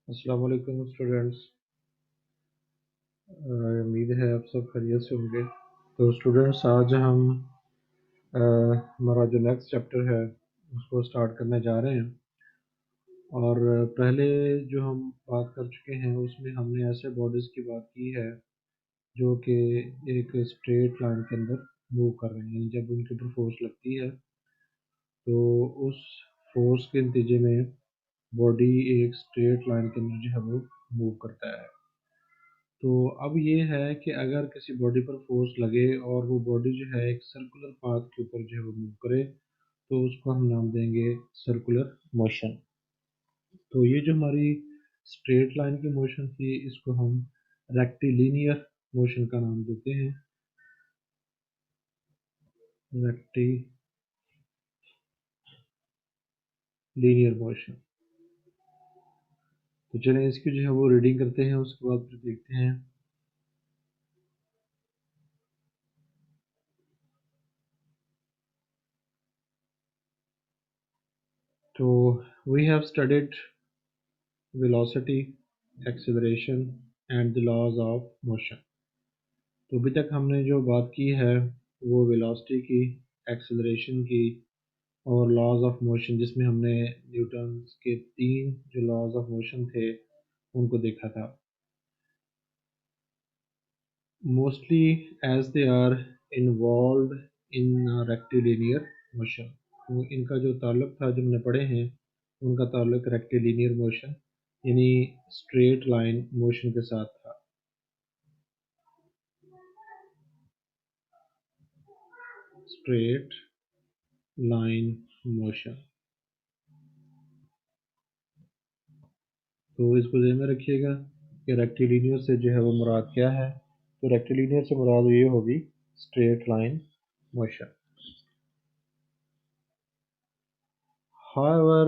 अस्सलाम वालेकुम स्टूडेंट्स। उम्मीद है आप सब खैरियत से होंगे। तो स्टूडेंट्स आज हम हमारा जो नेक्स्ट चैप्टर है उसको स्टार्ट करने जा रहे हैं। और पहले जो हम बात कर चुके हैं उसमें हमने ऐसे बॉडीज़ की बात की है जो कि एक स्ट्रेट लाइन के अंदर मूव कर रहे हैं, यानी जब उनके ऊपर फोर्स लगती है तो उस फोर्स के नतीजे में बॉडी एक स्ट्रेट लाइन के अंदर जो है वो मूव करता है। तो अब ये है कि अगर किसी बॉडी पर फोर्स लगे और वो बॉडी जो है एक सर्कुलर पाथ के ऊपर जो है वो मूव करे तो उसको हम नाम देंगे सर्कुलर मोशन। तो ये जो हमारी स्ट्रेट लाइन की मोशन थी इसको हम रेक्टिलिनियर मोशन का नाम देते हैं। Rectilinear motion. तो चलें इसकी जो है वो रीडिंग करते हैं, उसके बाद फिर देखते हैं। तो we have studied velocity, acceleration and the laws of motion. तो अभी तक हमने जो बात की है वो वेलोसिटी की, एक्सेलरेशन की और लॉज ऑफ मोशन, जिसमें हमने न्यूटन के 3 जो लॉज ऑफ मोशन थे उनको देखा था। Mostly as they are involve in rectilinear motion. तो इनका जो ताल्लुक था जो हमने पढ़े हैं उनका ताल्लुक रेक्टिलिनियर मोशन यानी स्ट्रेट लाइन मोशन के साथ था। Straight line motion. तो इसको ध्यान में रखिएगा कि रेक्टिलिनियर से जो है वो मुराद क्या है। तो रेक्टिलिनियर से मुराद ये होगी straight line motion. However,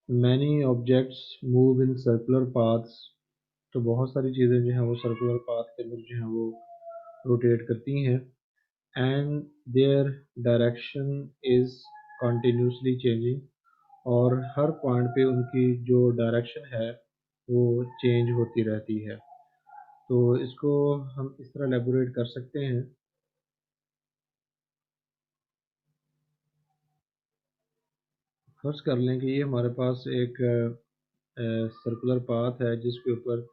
many objects move in circular paths। तो बहुत सारी चीज़ें जो हैं वो सर्कुलर पाथ के अंदर जो हैं वो रोटेट करती हैं। And their direction is continuously changing. और हर पॉइंट पे उनकी जो डायरेक्शन है वो चेंज होती रहती है। तो इसको हम इस तरह एलेबोरेट कर सकते हैं। फर्ज कर लें कि ये हमारे पास एक सर्कुलर पाथ है जिसके ऊपर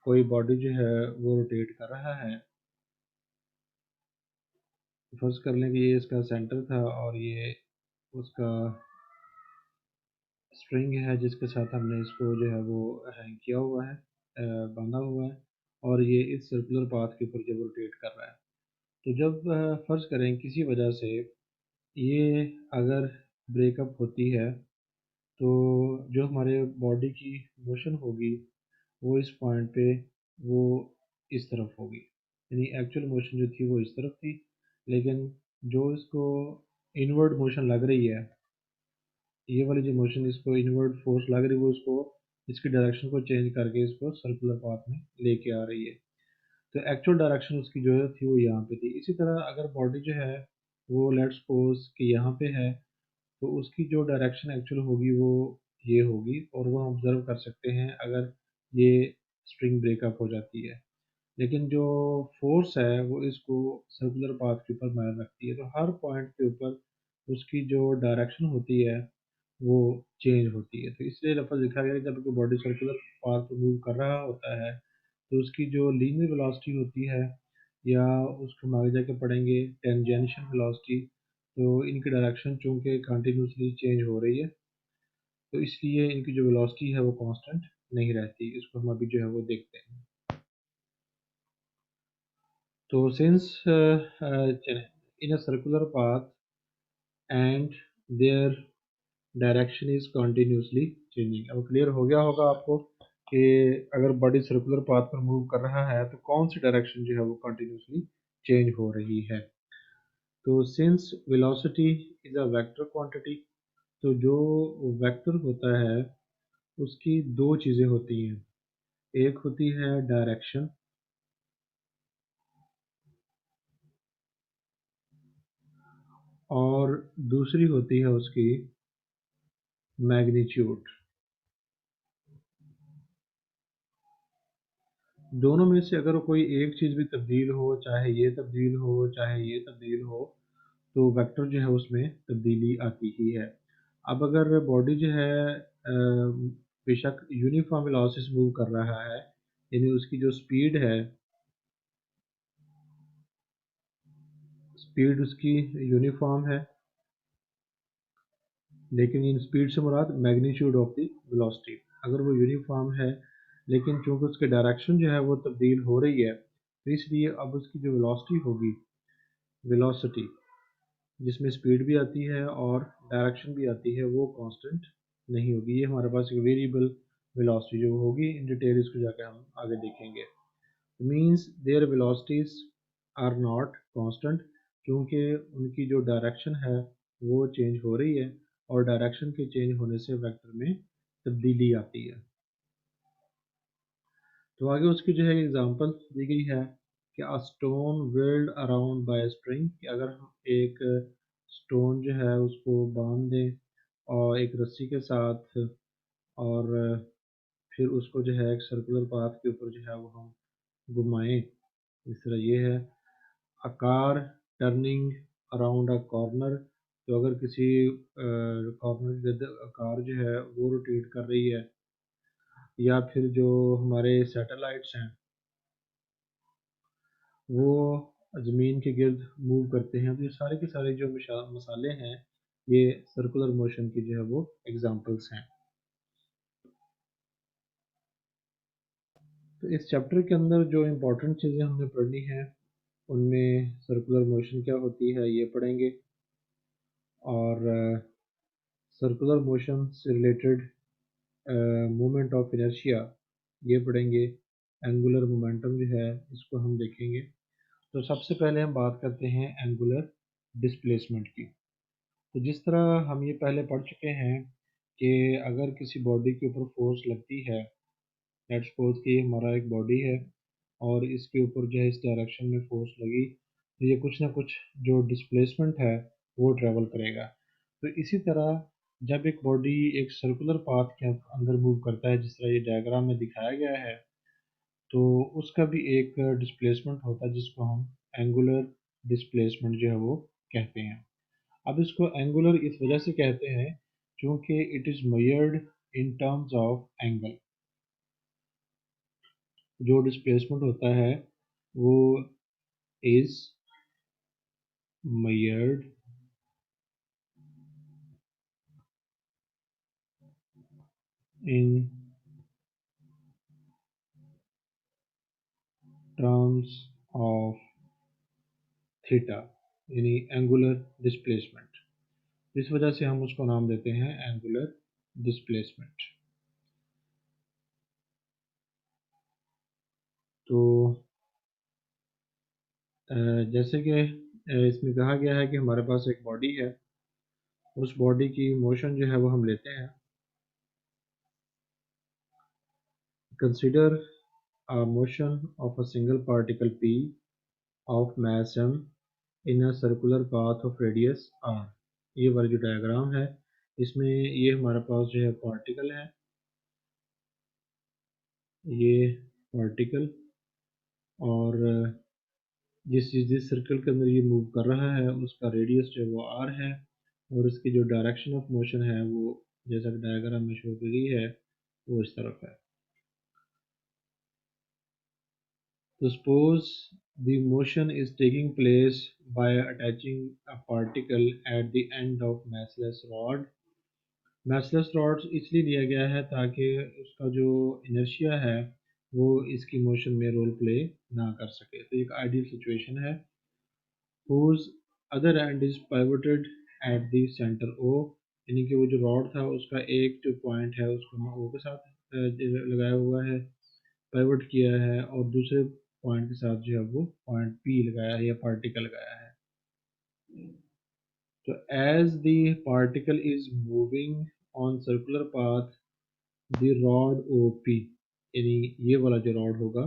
कोई बॉडी जो है वो रोटेट कर रहा है। फर्ज कर लें कि ये इसका सेंटर था और ये उसका स्ट्रिंग है जिसके साथ हमने इसको जो है वो हैंग किया हुआ है, बांधा हुआ है, और ये इस सर्कुलर पाथ के ऊपर जब रोटेट कर रहा है। तो जब फर्ज करें किसी वजह से ये अगर ब्रेकअप होती है तो जो हमारे बॉडी की मोशन होगी वो इस पॉइंट पे वो इस तरफ होगी, यानी एक्चुअल मोशन जो थी वो इस तरफ थी, लेकिन जो इसको इनवर्ड मोशन लग रही है, ये वाली जो मोशन इसको इनवर्ड फोर्स लग रही है वो इसको इसकी डायरेक्शन को चेंज करके इसको सर्कुलर पाथ में लेके आ रही है। तो एक्चुअल डायरेक्शन उसकी जो थी वो यहाँ पे थी। इसी तरह अगर बॉडी जो है वो लेट्स सपोज कि यहाँ पे है तो उसकी जो डायरेक्शन एक्चुअल होगी वो ये होगी, और वो हम ऑब्जर्व कर सकते हैं अगर ये स्ट्रिंग ब्रेकअप हो जाती है। लेकिन जो फोर्स है वो इसको सर्कुलर पाथ के ऊपर मार रखती है, तो हर पॉइंट के ऊपर उसकी जो डायरेक्शन होती है वो चेंज होती है। तो इसलिए लफ्ज़ लिखा गया है जब कोई बॉडी सर्कुलर पाथ पे मूव कर रहा होता है तो उसकी जो लीनियर वेलोसिटी होती है, या उसको हम आगे जाके पढ़ेंगे टेंजेंशियल वेलोसिटी, तो इनकी डायरेक्शन चूंकि कंटिन्यूसली चेंज हो रही है तो इसलिए इनकी जो वेलोसिटी है वो कांस्टेंट नहीं रहती। इसको हम अभी जो है वो देखते हैं। तो since in a circular path and their direction is continuously changing. अब क्लियर हो गया होगा आपको कि अगर बॉडी सर्कुलर पाथ पर मूव कर रहा है तो कौन सी डायरेक्शन जो है वो कंटिन्यूसली चेंज हो रही है। तो since velocity is a vector quantity, तो जो वेक्टर होता है उसकी दो चीज़ें होती हैं। एक होती है डायरेक्शन और दूसरी होती है उसकी मैग्नीट्यूड। दोनों में से अगर कोई एक चीज़ भी तब्दील हो, चाहे ये तब्दील हो, चाहे ये तब्दील हो, तो वेक्टर जो है उसमें तब्दीली आती ही है। अब अगर बॉडी जो है बेशक यूनिफॉर्म वेलोसिटी से मूव कर रहा है, यानी उसकी जो स्पीड उसकी यूनिफॉर्म है, लेकिन इन स्पीड से मुराद मैग्नीट्यूड ऑफ द वेलोसिटी। अगर वो यूनिफॉर्म है लेकिन चूंकि उसके डायरेक्शन जो है वो तब्दील हो रही है, तो इसलिए अब उसकी जो वेलोसिटी होगी, वेलोसिटी जिसमें स्पीड भी आती है और डायरेक्शन भी आती है, वो कांस्टेंट नहीं होगी। ये हमारे पास एक वेरिएबल वेलोसिटी जो होगी, इन डिटेल इसको जाकर हम आगे देखेंगे। Means their velocities are not constant, क्योंकि उनकी जो डायरेक्शन है वो चेंज हो रही है, और डायरेक्शन के चेंज होने से वेक्टर में तब्दीली आती है। तो आगे उसकी जो है एग्जांपल दी गई है कि a stone wheeled around bye spring, कि अगर हम एक स्टोन जो है उसको बांध दें और एक रस्सी के साथ, और फिर उसको जो है एक सर्कुलर पाथ के ऊपर जो है वो हम घुमाएं, इस तरह ये है। A car turning around a corner, तो अगर किसी कॉर्नर के गिर्द कार जो है वो रोटेट कर रही है, या फिर जो हमारे सैटेलाइट्स हैं वो ज़मीन के गिर्द मूव करते हैं, तो ये सारे के सारे जो मसाले हैं, ये सर्कुलर मोशन की जो है वो एग्जांपल्स हैं। तो इस चैप्टर के अंदर जो इम्पोर्टेंट चीज़ें हमने पढ़नी है, उनमें सर्कुलर मोशन क्या होती है ये पढ़ेंगे, और सर्कुलर मोशन से रिलेटेड मोमेंट ऑफ इनर्शिया ये पढ़ेंगे। एंगुलर मोमेंटम जो है इसको हम देखेंगे। तो सबसे पहले हम बात करते हैं एंगुलर डिस्प्लेसमेंट की। तो जिस तरह हम ये पहले पढ़ चुके हैं कि अगर किसी बॉडी के ऊपर फोर्स लगती है, लेट्स सपोज कि हमारा एक बॉडी है और इसके ऊपर जो है इस डायरेक्शन में फोर्स लगी, तो ये कुछ ना कुछ जो डिस्प्लेसमेंट है वो ट्रेवल करेगा। तो इसी तरह जब एक बॉडी एक सर्कुलर पाथ के अंदर मूव करता है, जिस तरह ये डायग्राम में दिखाया गया है, तो उसका भी एक डिस्प्लेसमेंट होता है जिसको हम एंगुलर डिस्प्लेसमेंट जो है वो कहते हैं। अब इसको एंगुलर इस वजह से कहते हैं क्योंकि it is measured in terms of angle. जो डिस्प्लेसमेंट होता है वो is measured in terms of theta, यानी एंगुलर डिस्प्लेसमेंट। इस वजह से हम उसको नाम देते हैं एंगुलर डिस्प्लेसमेंट। तो जैसे कि इसमें कहा गया है कि हमारे पास एक बॉडी है, उस बॉडी की मोशन जो है वो हम लेते हैं। Consider a motion of a single particle p of mass m in a circular path of radius r। ये वाला जो डायग्राम है, इसमें ये हमारे पास जो है पार्टिकल है, ये पार्टिकल, और जिस सर्कल के अंदर ये मूव कर रहा है उसका रेडियस जो है वो r है, और इसकी जो डायरेक्शन ऑफ मोशन है वो जैसा कि डायग्राम में शो की गई है वो इस तरफ है। तो suppose the motion is taking place by attaching a particle at the end of massless rod। massless rod इसलिए दिया गया है ताकि उसका जो इनर्शिया है वो इसकी मोशन में रोल प्ले ना कर सके। तो एक आइडियल सिचुएशन है। whose other end is pivoted at the center O, यानी कि वो जो रॉड था उसका एक जो पॉइंट है उसको हम O के साथ लगाया हुआ है, पाइवट किया है, और दूसरे पॉइंट के साथ जो है वो पॉइंट पी लगाया है या पार्टिकल लगाया है। तो as the particle is moving on circular path the rod O P, यानी ये वाला जो रॉड होगा,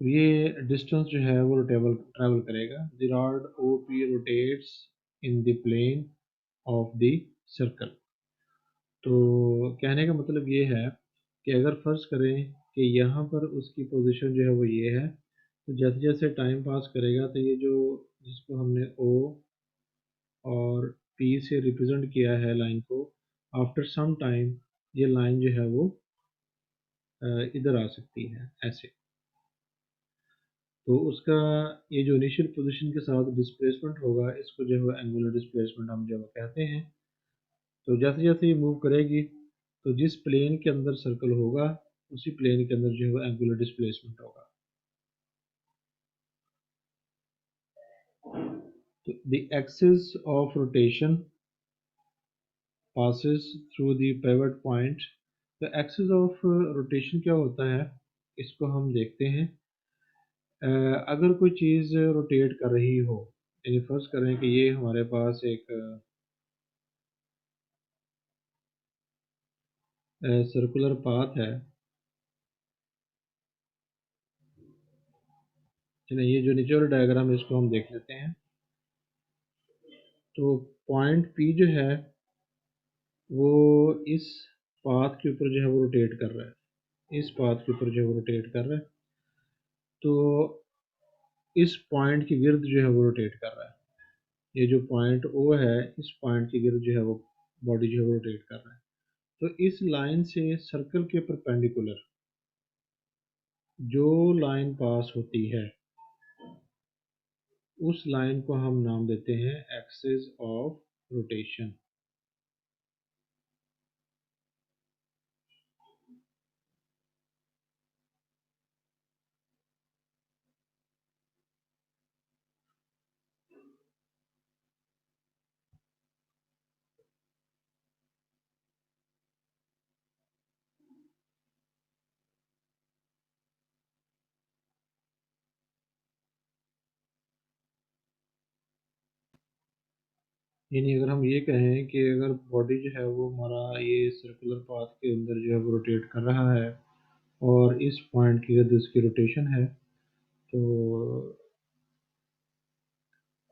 तो ये डिस्टेंस जो है वो ट्रेवल करेगा। The rod O P rotates in the plane of the circle. तो कहने का मतलब ये है कि अगर फर्ज करें कि यहाँ पर उसकी पोजीशन जो है वो ये है, तो जैसे जैसे टाइम पास करेगा तो ये जो जिसको हमने ओ और पी से रिप्रेजेंट किया है लाइन को, आफ्टर सम टाइम ये लाइन जो है वो इधर आ सकती है ऐसे। तो उसका ये जो इनिशियल पोजीशन के साथ डिस्प्लेसमेंट होगा, इसको जो है एंगुलर डिस्प्लेसमेंट हम जो कहते हैं। तो जैसे जैसे ये मूव करेगी, तो जिस प्लेन के अंदर सर्कल होगा उसी प्लेन के अंदर जो है एंगुलर डिस्प्लेसमेंट होगा। तो the axis of rotation passes through the pivot point। तो एक्सिस ऑफ रोटेशन क्या होता है, इसको हम देखते हैं। अगर कोई चीज़ रोटेट कर रही हो, यानी फर्ज करें कि ये हमारे पास एक सर्कुलर पाथ है। चलिए ये जो नीचे वाला डायग्राम है इसको हम देख लेते हैं। तो पॉइंट पी जो है वो इस पाथ के ऊपर जो है वो रोटेट कर रहा है, इस पाथ के ऊपर जो है वो रोटेट कर रहा है। तो इस पॉइंट की गिर्द जो है वो रोटेट कर रहा है। ये जो पॉइंट ओ है, इस पॉइंट की गिर्द जो है वो बॉडी जो है वो रोटेट कर रहा है। तो इस लाइन से सर्कल के परपेंडिकुलर जो लाइन पास होती है, उस लाइन को हम नाम देते हैं एक्सिस ऑफ रोटेशन। यानी अगर हम ये कहें कि अगर बॉडी जो है वो हमारा ये सर्कुलर पाथ के अंदर जो है वो रोटेट कर रहा है और इस पॉइंट की अगर इसकी रोटेशन है, तो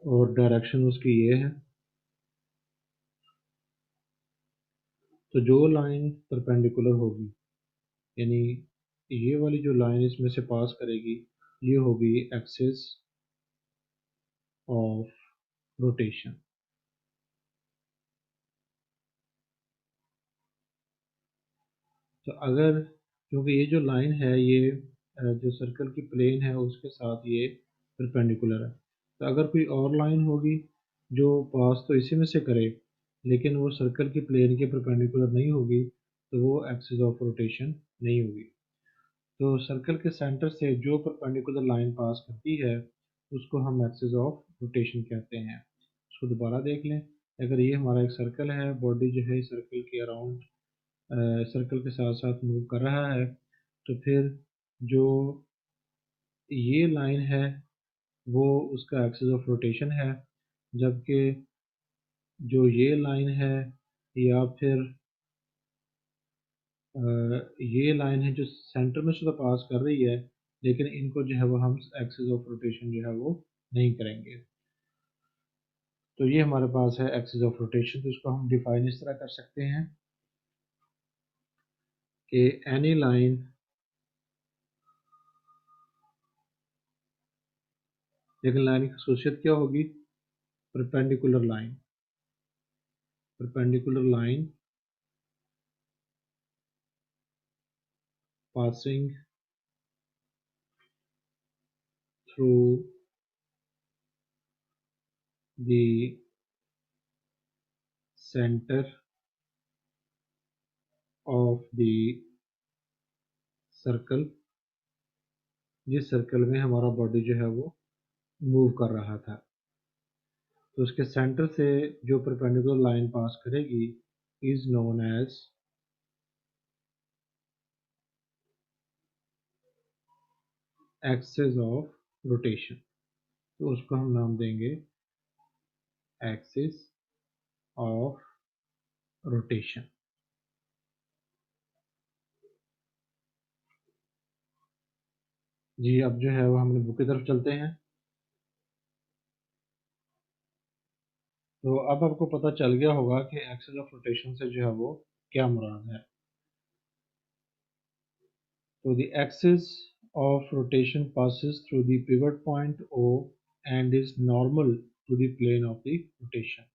और डायरेक्शन उसकी ये है, तो जो लाइन परपेंडिकुलर होगी, यानी ये वाली जो लाइन इसमें से पास करेगी, ये होगी एक्सिस ऑफ रोटेशन। तो अगर, क्योंकि ये जो लाइन है ये जो सर्कल की प्लेन है उसके साथ ये परपेंडिकुलर है, तो अगर कोई और लाइन होगी जो पास तो इसी में से करे लेकिन वो सर्कल की प्लेन के परपेंडिकुलर नहीं होगी, तो वो एक्सिस ऑफ रोटेशन नहीं होगी। तो सर्कल के सेंटर से जो परपेंडिकुलर लाइन पास करती है उसको हम एक्सिस ऑफ रोटेशन कहते हैं। उसको दोबारा देख लें। अगर ये हमारा एक सर्कल है, बॉडी जो है सर्कल के अराउंड सर्कल के साथ साथ मूव कर रहा है, तो फिर जो ये लाइन है वो उसका एक्सिस ऑफ रोटेशन है, जबकि जो ये लाइन है या फिर ये लाइन है जो सेंटर में से तो पास कर रही है, लेकिन इनको जो है वो हम एक्सिस ऑफ रोटेशन जो है वो नहीं करेंगे। तो ये हमारे पास है एक्सिस ऑफ रोटेशन। तो इसको हम डिफाइन इस तरह कर सकते हैं कि एनी लाइन, लेकिन लाइन की खासियत क्या होगी, perpendicular line, perpendicular line passing through the center of the circle, जिस सर्कल में हमारा बॉडी जो है वो मूव कर रहा था। तो उसके सेंटर से जो परपेंडिकुलर लाइन पास करेगी is known as axis of rotation. तो उसको हम नाम देंगे एक्सिस ऑफ रोटेशन। जी अब जो है वो हम बुक की तरफ चलते हैं। तो अब आपको पता चल गया होगा कि एक्सिस ऑफ रोटेशन से जो है वो क्या मुराद है? तो the axis of rotation passes through the pivot point O and is normal to the plane of the rotation.